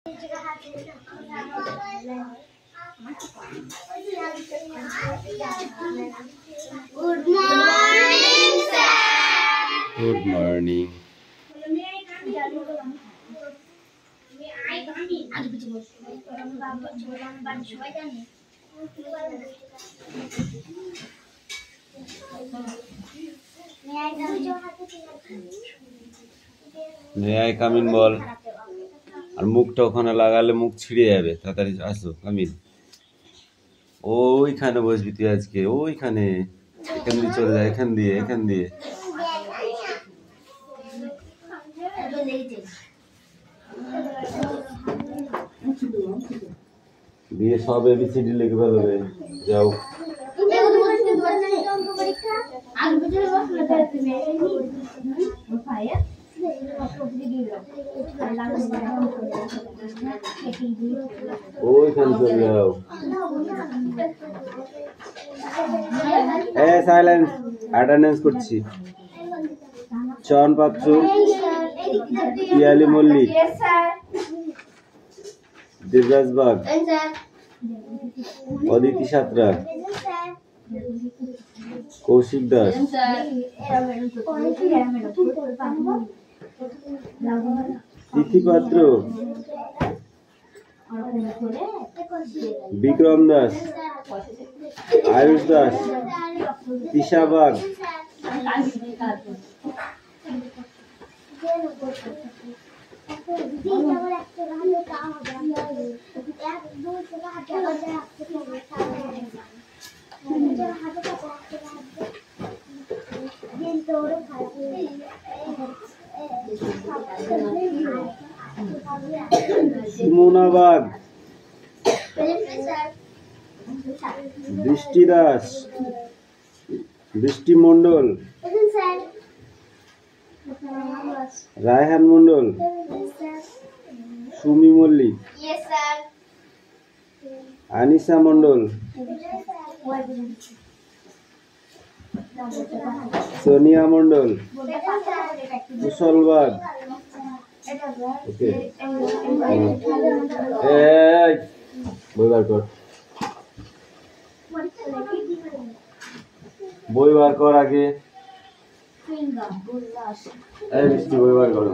Good morning, sir. Good morning. May I come in বল আর মুখটা ওখানে লাগালে মুখ ছিঁড়ে যাবে তাড়াতাড়ি আসো কামিন ওইখানে বসবি তুই আজকে ওইখানে এখান দিয়ে চলে যায় এখান দিয়ে দিয়ে সব এবিসিডি লিখে ফেলবে যাও ওইখানে চলে যাও সাইলেন্স অ্যাটেন্ডেন্স করছি চয়ন পাত্র পিয়ালি মল্লিক দেবরাজ বাগ অদিতি সাঁতরা কৌশিক দাস তিথি পাত্র বিক্রম দাস আয়ুষ দাস তিশা বাগ সুমনা বাগ বৃষ্টি দাস বৃষ্টি মন্ডল রায়হান মন্ডল সুমি মল্লিক আনিসা মন্ডল সোনিয়া মন্ডল কুশল বাগ বই বার কর বই বার কর আগে বৃষ্টি বই বার করো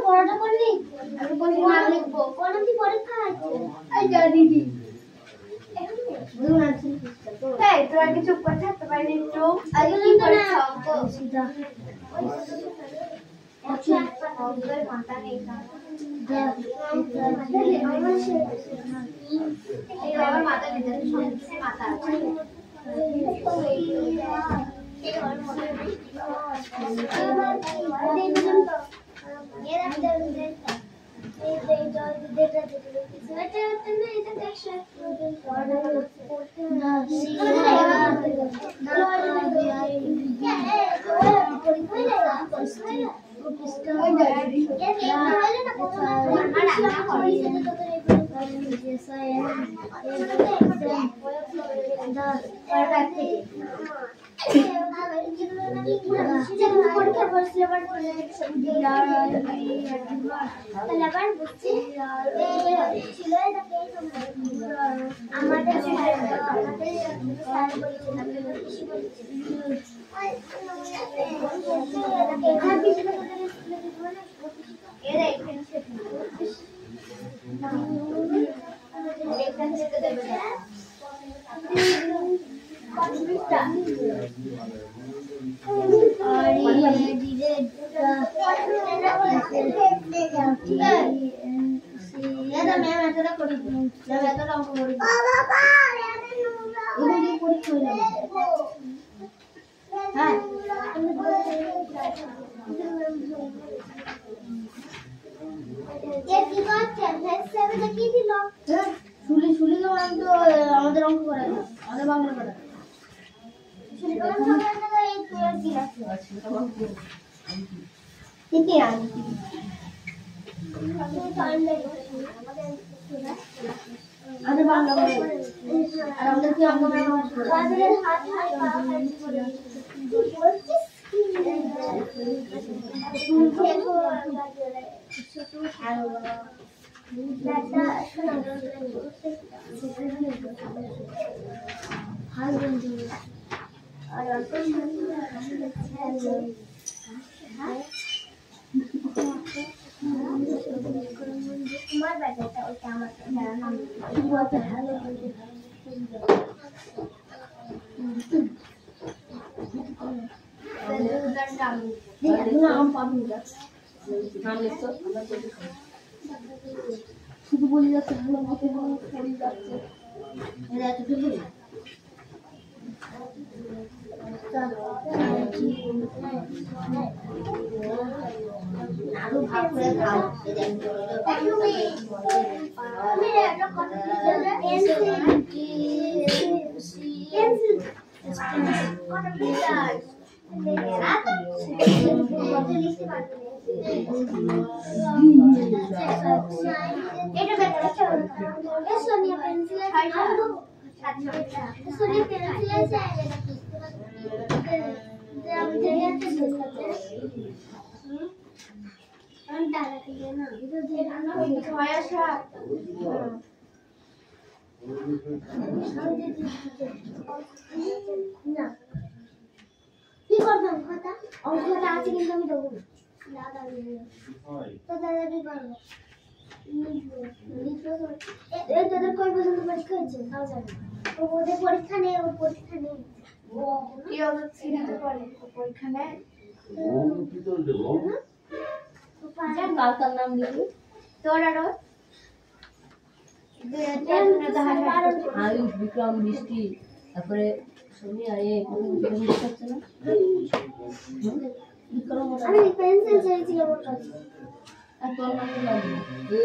পড়াটা করলি লিখবো পরীক্ষা আছে দিদি তোরা কি চুপ করে থাকতে পারবি একটু মাথা নেই মাথা নিতে মাথা ম্যাম এতটা করি ম্যাম এতটা অঙ্ক করি বাবা এগুলো দিয়ে পরীক্ষা হলো হ্যাঁ কি করছেন হেডসেটে কি দিল শুলি শুলি তো ম্যাম তো আমাদের অঙ্ক করায় না আমাদের বাংলা করায় শুলি তো ম্যাম আমাদের এই তো কি আছে ঠিকই আছে আমাদের বাংলা আর আমাদের কি অঙ্ক ম্যাম আমাদের হাত হাত পা করে তোমার ব্যাটাটা ওটা আমার নাম বলতে হ্যালো শুধু বলি যাচ্ছে ভালো মতো পড়ি যাচ্ছে আরো ভাগ করে খাও সোনিয়া পেন্সিল সোনিয়া পেন্সিল আছে আমি দেখতে আমি দাদা থেকে না এটা দিয়ে না হয় সব না কি করবেন কথা অঙ্কটা আছে কিন্তু আমি দেবো দাদা তো দাদা কি করবে তোদের কয় পর্যন্ত পরীক্ষা হচ্ছে তাও জানি ওদের পরীক্ষা নেই ওর পরীক্ষা নেই কি ওদের সিরিতে পড়ে পরীক্ষা নেই কালকার নাম লিখি তোর আর আয়ুষ বিক্রম বৃষ্টি তারপরে সোনিয়া হচ্ছে না বিক্রম আমি পেন্সিল চাইছিলাম ওর কাছে আর তোর নাম লাগবে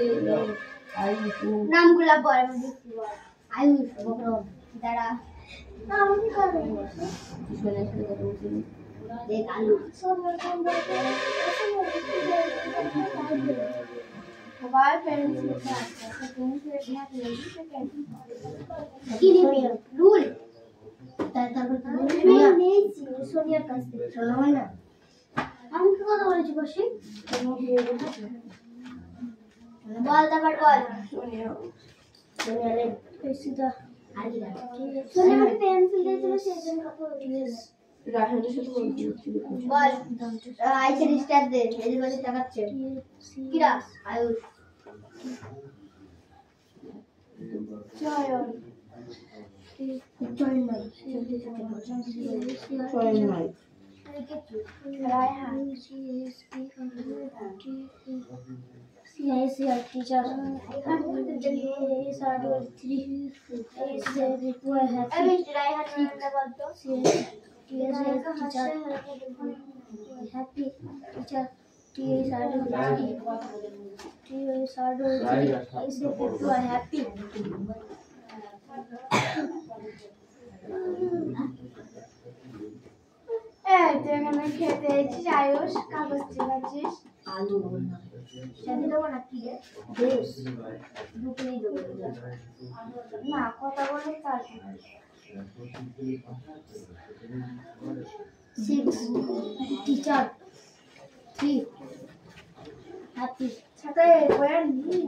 আয়ুষ নামগুলা পরে আমি দেখতে বল আয়ুষ বিক্রম দাঁড়া আমি কি করব সোনিয়া সাথে কথা বলছি দেখ আলু সব রকম সবাই পেন্সিল আছে পেন্সিল ঢাকা লাগি কি নিবি রুল তারপর সোনিয়া নিয়েছি সোনিয়ার কাছ থেকে শোনো না আমি কি কথা বলেছি বসি বল তারপর বল সোনিয়া রে পেন্সিলটা সোনিয়া আমাকে পেন্সিল দিয়েছিল সেজন্য কথা বলেছি রাহানের সাথে বলছি বল আইসের স্টার দে এদের কাছে তাকাচ্ছে কিরা আয়ুষ জয়ন জয়ন নাই জয়ন নাই Raihan CICR teacher happy teacher happy এখানে খেতে এসেছিস আয়ুষ কাগজ চিবাচ্ছিস আলু বলনা সাথে দেবো না কি রে বেশ দুটোই দেবো না কথা বলে কাজ 6 টিচার 3 হ্যাপি সাথে বয়ান নেই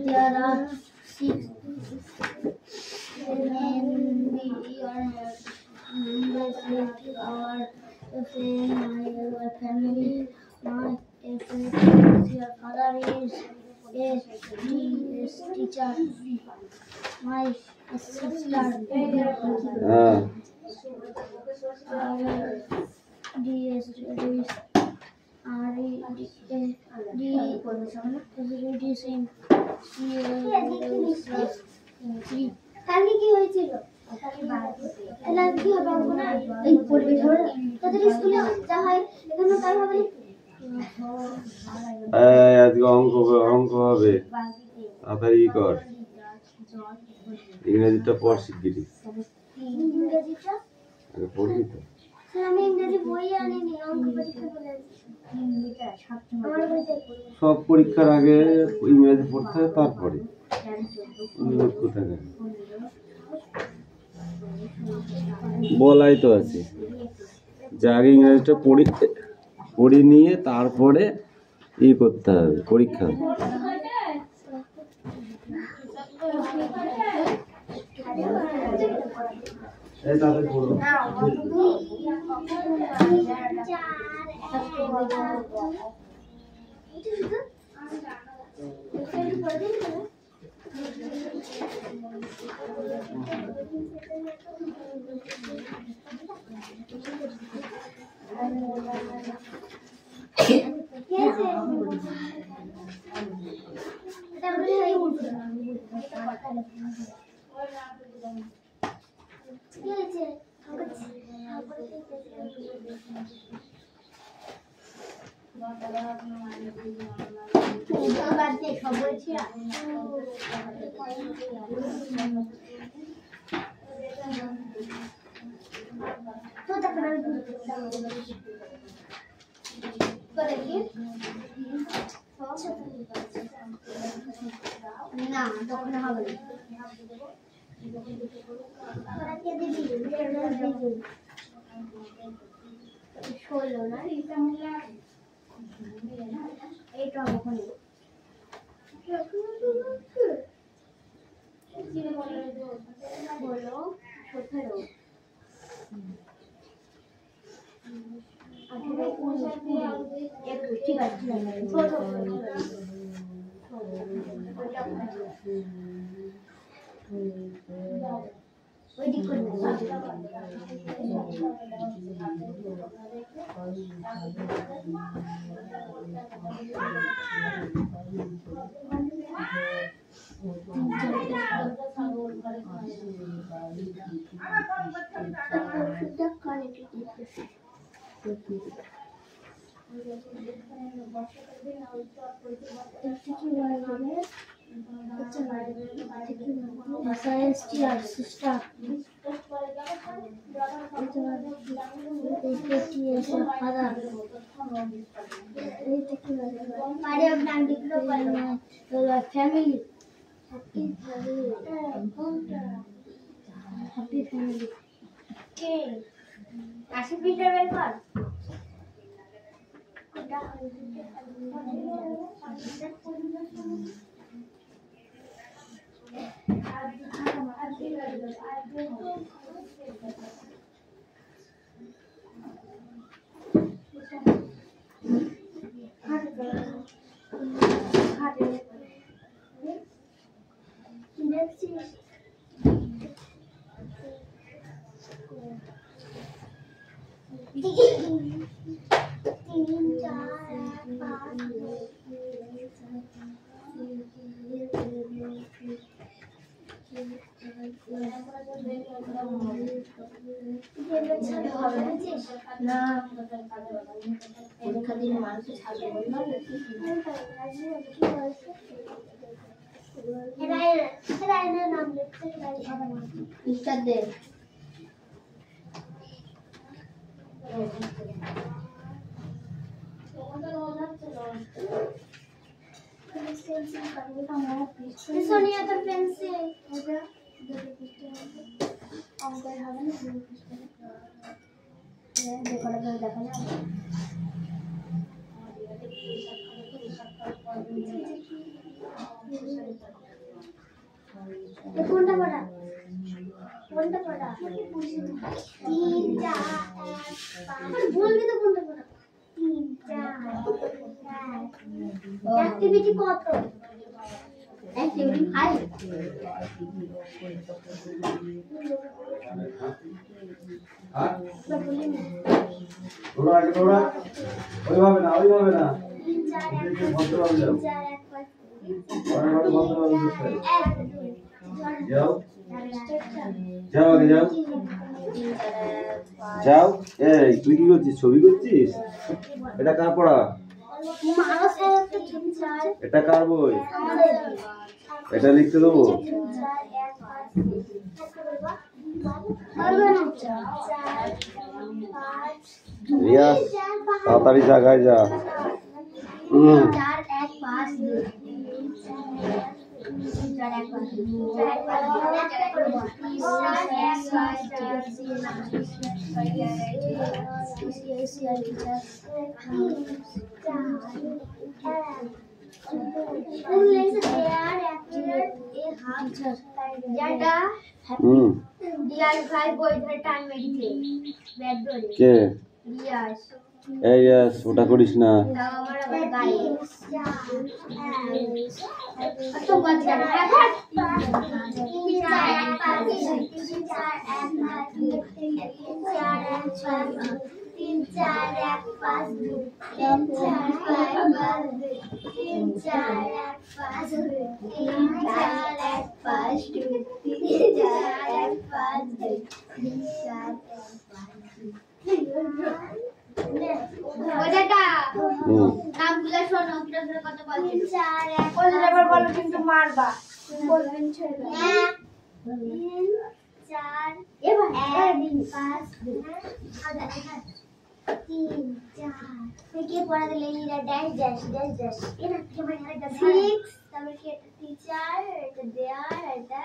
there are 6 our family. My father is teacher. My হ্যাঁ কালকে কি হয়েছিল? তাহলে কি হবে অঙ্ক না? এই পড়বে ধরে তোদের স্কুলে যা হয় এখানে তাই হবে নাকি? আজকে অঙ্ক হবে, তাড়াতাড়ি কর। ইংরেজিটা পড় শিগগিরি। ইংরেজিটা আগে পড়বি তো। স্যার আমি ইংরেজি বই আনিনি, অঙ্ক পরীক্ষা বলে সব পরীক্ষার আগে ইংরেজি পড়তে হয়, তারপরে কোথায় বলাই তো আছে যে আগে ইংরেজিটা পড়ে নিয়ে তারপরে করতে হবে পরীক্ষা। না তখন হবে ষোলো না এইটা ওখানে বলো 17 ঠিক আছে science teacher sister family happy family okay ashe picture বের কর না পরীক্ষা দিন মানুষের ছাড়বে বললাম নাম লিখতে দে सोनिया का पेंसिल इधर अंकल হবে না देखो लगा देखो ना ये कोणता बड़ा 3 4 5 बोल भी तो कोणता बड़ा 3 4 5 एक्टिविटी কত Activity 5. ওইভাবে না ওইভাবে না 3 4 1 ভদ্রভাবে যাও 3 4 1 5 ভদ্রভাবে যাও যাও আগে যাও যাও। এই তুই কি করছিস? ছবি করছিস? এটা কার পড়া? এটা কার বই? এটা লিখতে দেবো? রিয়া তাড়াতাড়ি জায়গায় যা। কে? এই ওটা করিস না। নামগুলো শোনো, কত বলছেন? 4 1 বলো কিন্তু মারবা। বলবেন ছেড়ে। 1 3 4 1 5 3 4 থেকে পড়া দিলে এরা ড্যাশ ড্যাশ ড্যাশ ড্যাশ এরা কি মানে এটা 6 তারপর কি এটা টিচার এটা দেয়ার এটা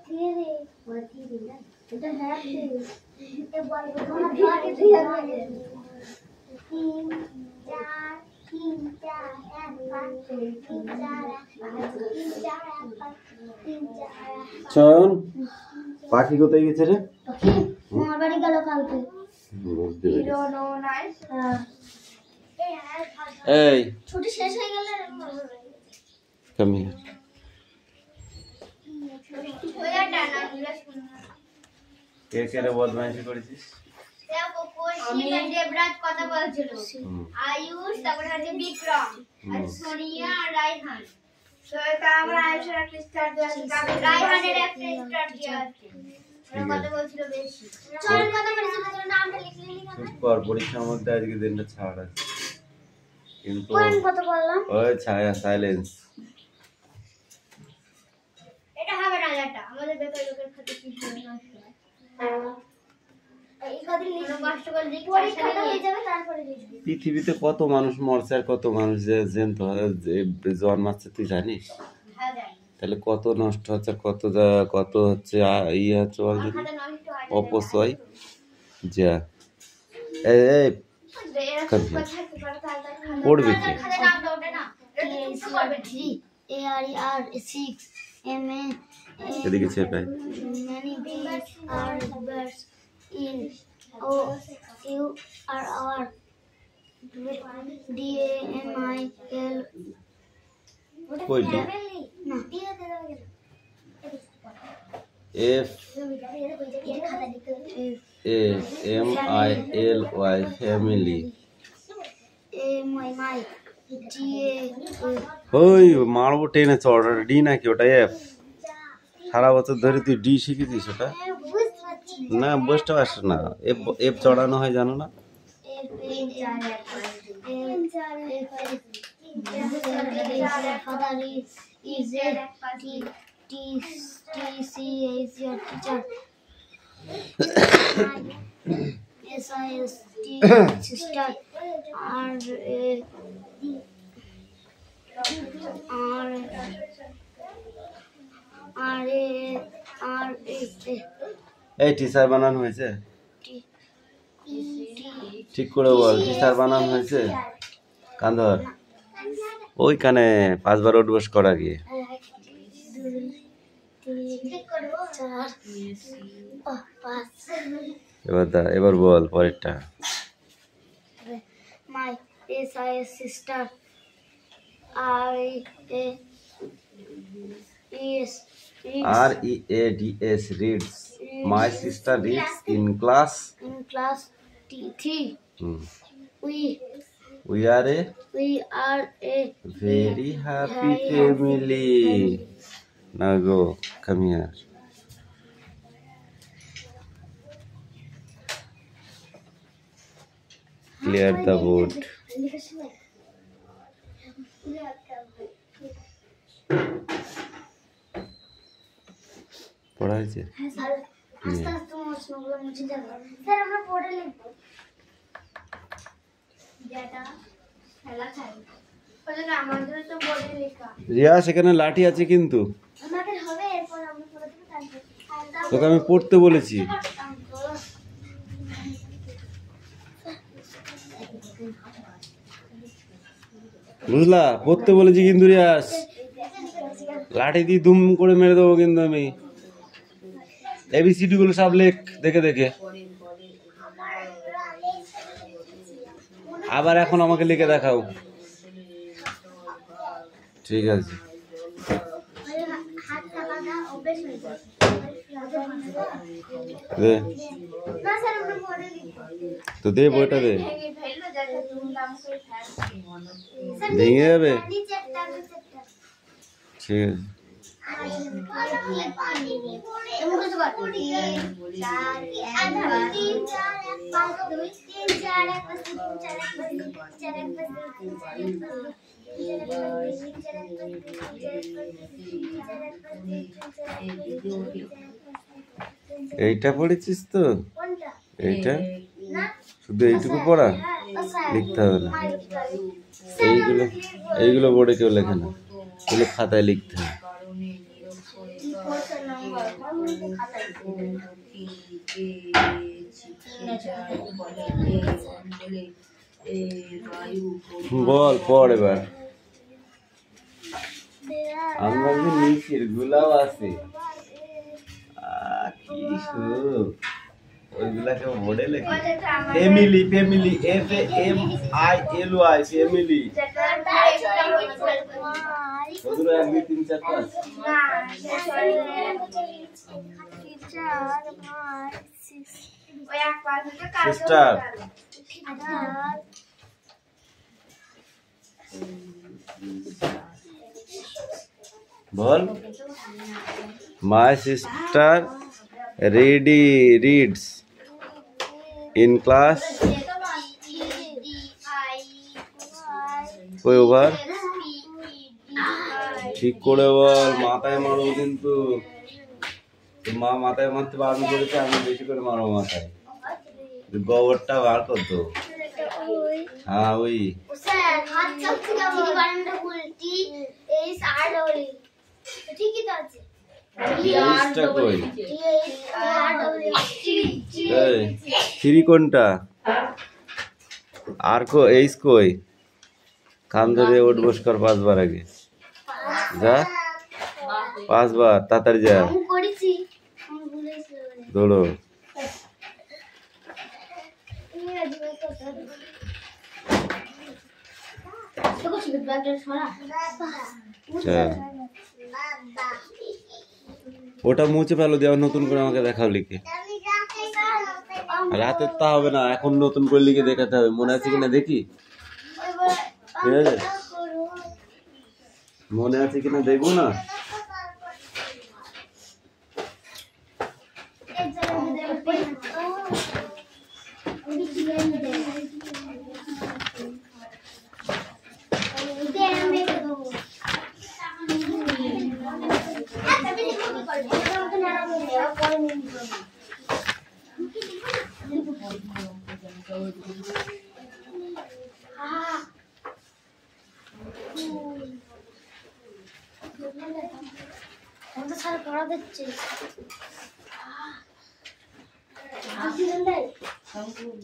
3 ওরা 3 না এটা হ্যাপি এটা বলবো তোমরা ধরে দিয়ে হবে 3 4 3 4 1 5 3 4 1 5 চয়ন পাখি কোথায় গেছে রে? আমার বাড়ি গেল কালকে। বুঝতে পেরেছি। এই এই ছুটি শেষ হয়ে গেলে কামি কে কে রে বদমাইশি করেছিস? কথা বলছিল আয়ুষ, তারপরে আছে বিক্রম, আর সোনিয়া আর রায়হান। তো এটা আমরা আয়ুষের একটা স্টার দিয়েছি, রায়হানের একটা স্টার দিয়েছি। কথা বলছিল বেশি। চল কথা বলছিল, তোর নামটা লিখলি না? চুপ কর, পরীক্ষার মধ্যে আজকে দিনটা ছাড় আছে। কিন্তু কোন কথা বললাম? ওই ছায়া সাইলেন্স। এটা হবে না, এটা আমাদের বেকার লোকের খাতে কি হবে নষ্ট হয়। এই খাতে লিখে কষ্ট করে লিখে পরীক্ষাটা হয়ে যাবে, তারপরে লিখবি। পৃথিবীতে কত মানুষ মরছে আর কত মানুষ যে জন্মাচ্ছে তুই জানিস? হ্যাঁ জানি। তাহলে কত নষ্ট হচ্ছে আর কত হচ্ছে ইয়ে হচ্ছে বল দেখি। খাতা নষ্ট হয় অপচয় যা এই এই পড়বি কি? এদিকে চেপাই। কইলি F A M I L Y family. ওই মারবো টেনে চড় ডি নাকি ওটা এফ? সারা বছর ধরে তুই ডি শিখেছিস ওটা? না বুঝতে পারছ না, এফ এফ চড়ানো হয় জানো না? এই টিচার বানানো হয়েছে? ঠিক করে বল, টিচার বানানো হয়েছে? কান্ধর ওইখানে 5 বার উঠবস করা গিয়ে। এবার বল পরেরটা। My sister I Yes. READS reads. My sister reads in class. In class three. We are a very happy family. Now go, come here. Clear the board. পড়া হয়েছে? আস্তে আস্তে প্রশ্নগুলো মুছে যাবে স্যার আমরা পড়ে লিখবো যেটা খেলা খাই বলে না আমাদের তো বোর্ডে লেখা রিয়া সেখানে লাঠি আছে কিন্তু আমাদের হবে এরপর আমরা পড়ে দেব তারপর তোকে আমি পড়তে বলেছি বুঝলা পড়তে বলেছি কিন্তু রিয়াস লাঠি দিয়ে ধুম করে মেরে দেবো কিন্তু আমি এবিসিডি গুলো সব লেখ দেখে দেখে আবার এখন আমাকে লিখে দেখাও ঠিক আছে দে তো দে বইটা দে ভেঙে যাবে ঠিক আছে এইটা পড়েছিস তো এইটা শুধু এইটুকু পড়া লিখতে হবে না এইগুলো বোর্ডে কেউ লেখে না এগুলো খাতায় লিখতে হবে বল পড় এবার আমরা যে নিচের গুলাও আছে কি সুখ ওইগুলাকে বোর্ডে লেখে ফ্যামিলি ফ্যামিলি FAMILY ফ্যামিলি কতগুলো 1 2 3 4 5 sister ball my sister reads in class ওই ওভার ঠিক করে বল মাথায় মারো কিন্তু মা মাথায় মারতে বারণ করেছে আমি বেশি করে মারো মাথায় গোবরটা বার করতো হ্যাঁ ওই থ্রি কোনটা আর কো এইস কই কান ধরে ওঠ বস কর 5 বার আগে যা 5 বার তাড়াতাড়ি যা দৌড়ো ওটা মুছে ফেলো দেওয়া নতুন করে আমাকে দেখাও লিখে রাতের তা হবে না এখন নতুন করে লিখে দেখাতে হবে মনে আছে কিনা দেখি ঠিক আছে মনে আছে কিনা দেখবো না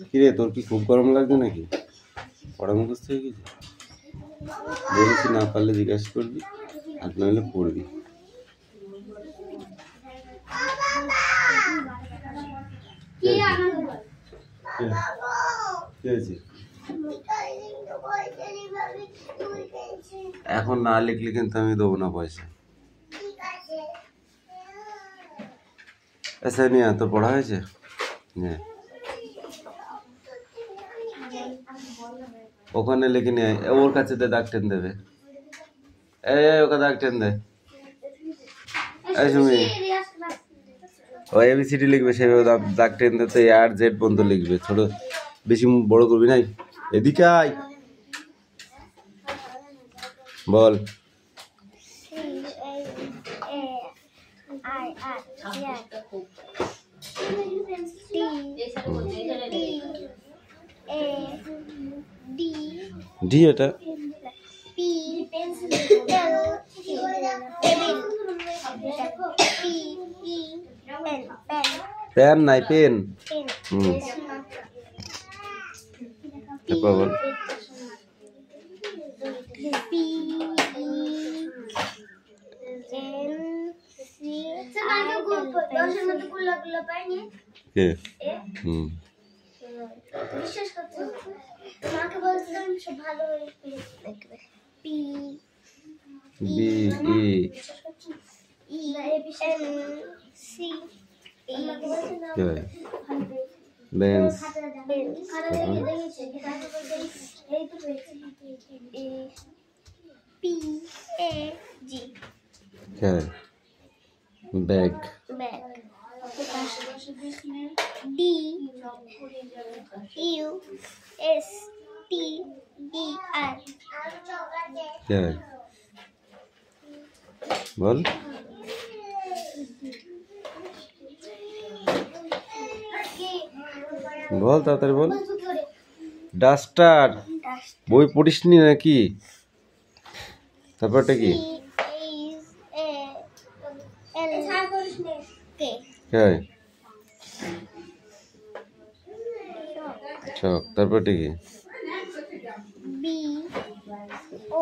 কিরে তোর কি খুব গরম লাগছে নাকি পড়া মুখস্থ হয়ে গেছে বলেছি না পারলে জিজ্ঞাসা করবি আর নইলে পড়বি এখন না লিখলে কিন্তু আমি দেবো না পয়সা এসে নিয়ে তো পড়া হয়েছে নে। ওখানে লিখে নিয়ে আয়। ওর কাছে দাগ টেন দেবে। ওকে দাগ টেন দে। এই সুমি ও এবিসিডি লিখবে সেভাবে দাগ টেন দে। তো এ আর জেড পর্যন্ত লিখবে, ছোট বেশি বড় করবি নাই। এদিকে আয়, বল। ডি এটা পেন নাই, পেন। তারপর বল। কে? বিশ্বাস করতে মাকে বলছিলাম সব ভালো হয়ে দেখবে। P B E E N C E bench. P A G bag. Bag. D U S T E R বল। বল তাড়াতাড়ি বল। ডাস্টার। বই পড়িসনি নাকি? তারপরটা কি? চক। তারপরটা কি? বি ও